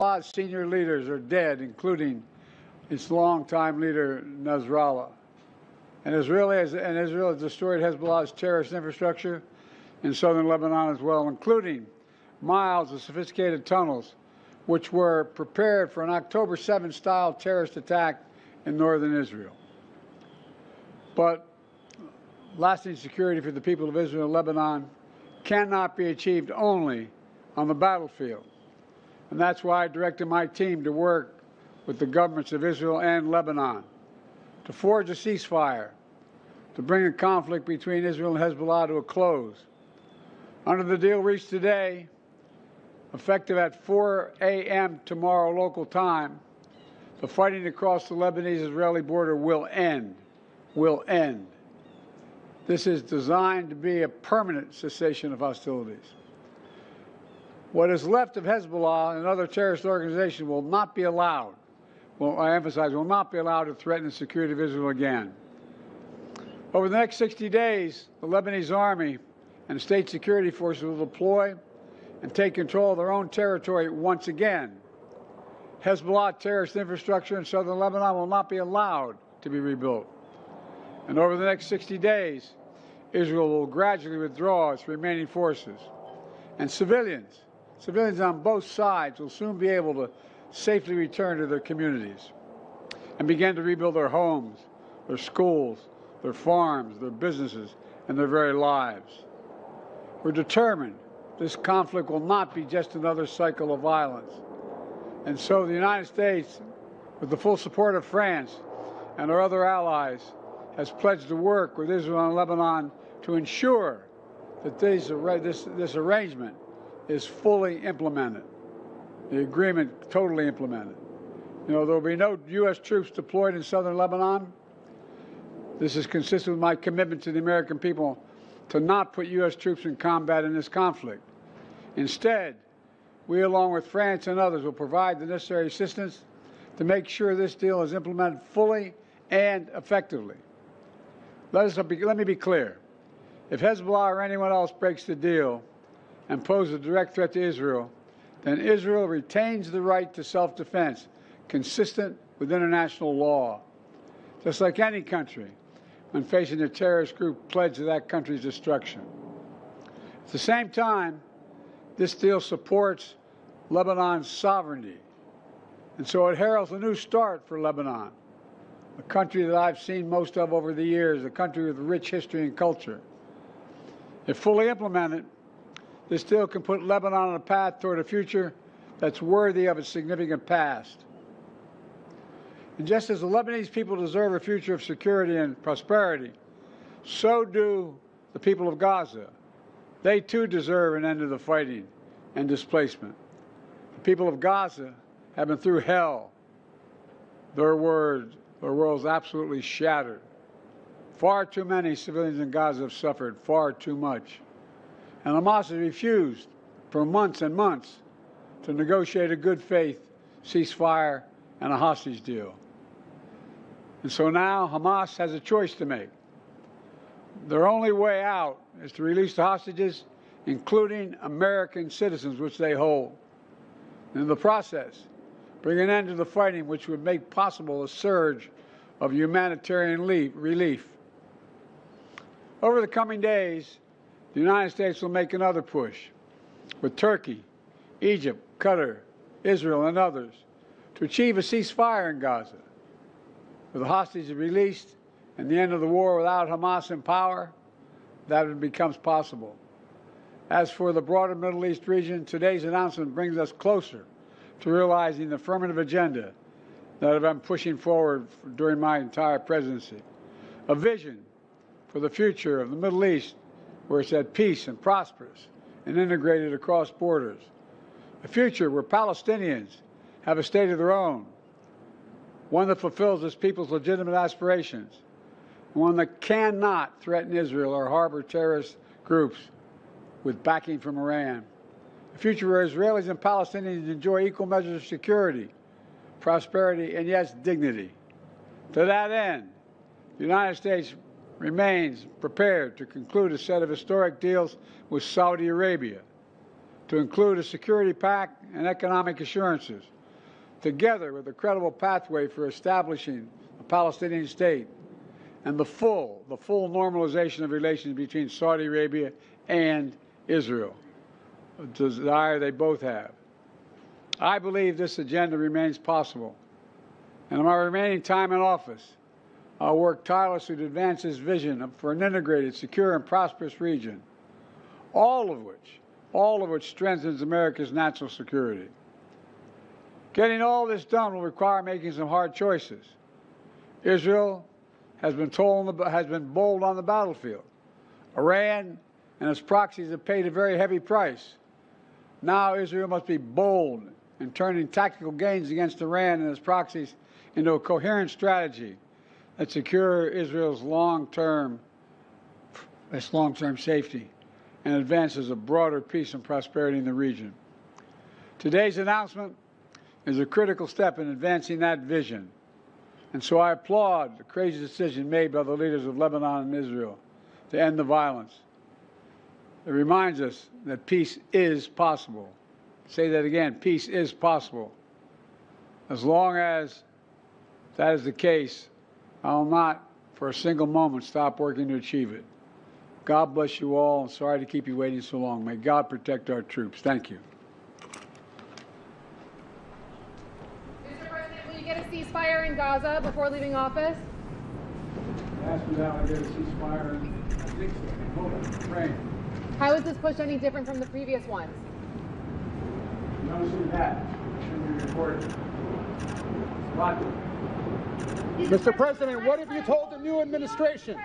Hezbollah's senior leaders are dead, including its longtime leader, Nasrallah. And Israel has destroyed Hezbollah's terrorist infrastructure in southern Lebanon as well, including miles of sophisticated tunnels, which were prepared for an October 7-style terrorist attack in northern Israel. But lasting security for the people of Israel and Lebanon cannot be achieved only on the battlefield. And that's why I directed my team to work with the governments of Israel and Lebanon to forge a ceasefire, to bring a conflict between Israel and Hezbollah to a close. Under the deal reached today, effective at 4 a.m. tomorrow local time, the fighting across the Lebanese-Israeli border will end. Will end. This is designed to be a permanent cessation of hostilities. What is left of Hezbollah and other terrorist organizations will not be allowed, I emphasize, will not be allowed to threaten the security of Israel again. Over the next 60 days, the Lebanese army and state security forces will deploy and take control of their own territory once again. Hezbollah terrorist infrastructure in southern Lebanon will not be allowed to be rebuilt. And over the next 60 days, Israel will gradually withdraw its remaining forces. And civilians on both sides will soon be able to safely return to their communities and begin to rebuild their homes, their schools, their farms, their businesses, and their very lives. We're determined this conflict will not be just another cycle of violence. And so the United States, with the full support of France and our other allies, has pledged to work with Israel and Lebanon to ensure that this arrangement is fully implemented, the agreement totally implemented. You know, there will be no U.S. troops deployed in southern Lebanon. This is consistent with my commitment to the American people to not put U.S. troops in combat in this conflict. Instead, we, along with France and others, will provide the necessary assistance to make sure this deal is implemented fully and effectively. Let me be clear. If Hezbollah or anyone else breaks the deal and poses a direct threat to Israel, then Israel retains the right to self-defense, consistent with international law. Just like any country, when facing a terrorist group pledged to that country's destruction. At the same time, this deal supports Lebanon's sovereignty, and so it heralds a new start for Lebanon, a country that I've seen most of over the years, a country with rich history and culture. If fully implemented, this deal can put Lebanon on a path toward a future that's worthy of its significant past. And just as the Lebanese people deserve a future of security and prosperity, so do the people of Gaza. They too deserve an end to the fighting and displacement. The people of Gaza have been through hell. Their world's absolutely shattered. Far too many civilians in Gaza have suffered, far too much. And Hamas has refused for months and months to negotiate a good faith ceasefire and a hostage deal. And so now Hamas has a choice to make. Their only way out is to release the hostages, including American citizens, which they hold. And in the process, bring an end to the fighting, which would make possible a surge of humanitarian relief. Over the coming days, the United States will make another push with Turkey, Egypt, Qatar, Israel, and others to achieve a ceasefire in Gaza. With the hostages released and the end of the war without Hamas in power, that becomes possible. As for the broader Middle East region, today's announcement brings us closer to realizing the affirmative agenda that I've been pushing forward during my entire presidency. A vision for the future of the Middle East where it's at peace and prosperous and integrated across borders. A future where Palestinians have a state of their own, one that fulfills its people's legitimate aspirations, one that cannot threaten Israel or harbor terrorist groups with backing from Iran. A future where Israelis and Palestinians enjoy equal measures of security, prosperity, and yes, dignity. To that end, the United States remains prepared to conclude a set of historic deals with Saudi Arabia to include a security pact and economic assurances, together with a credible pathway for establishing a Palestinian state and the full normalization of relations between Saudi Arabia and Israel, a desire they both have. I believe this agenda remains possible, and in my remaining time in office, I'll work tirelessly to advance this vision for an integrated, secure, and prosperous region, all of which strengthens America's national security. Getting all this done will require making some hard choices. Israel has been bold on the battlefield. Iran and its proxies have paid a very heavy price. Now Israel must be bold in turning tactical gains against Iran and its proxies into a coherent strategy that secures Israel's long-term safety and advances a broader peace and prosperity in the region. Today's announcement is a critical step in advancing that vision. And so I applaud the crazy decision made by the leaders of Lebanon and Israel to end the violence. It reminds us that peace is possible. Say that again, peace is possible. As long as that is the case, I will not for a single moment stop working to achieve it. God bless you all, and sorry to keep you waiting so long. May God protect our troops. Thank you. Get a ceasefire in Gaza before leaving office? Asked me that I get a ceasefire, and I think so. Praying. How is this push any different from the previous ones? You don't see that. It should be reported. But Mr. President, what have you told the new administration?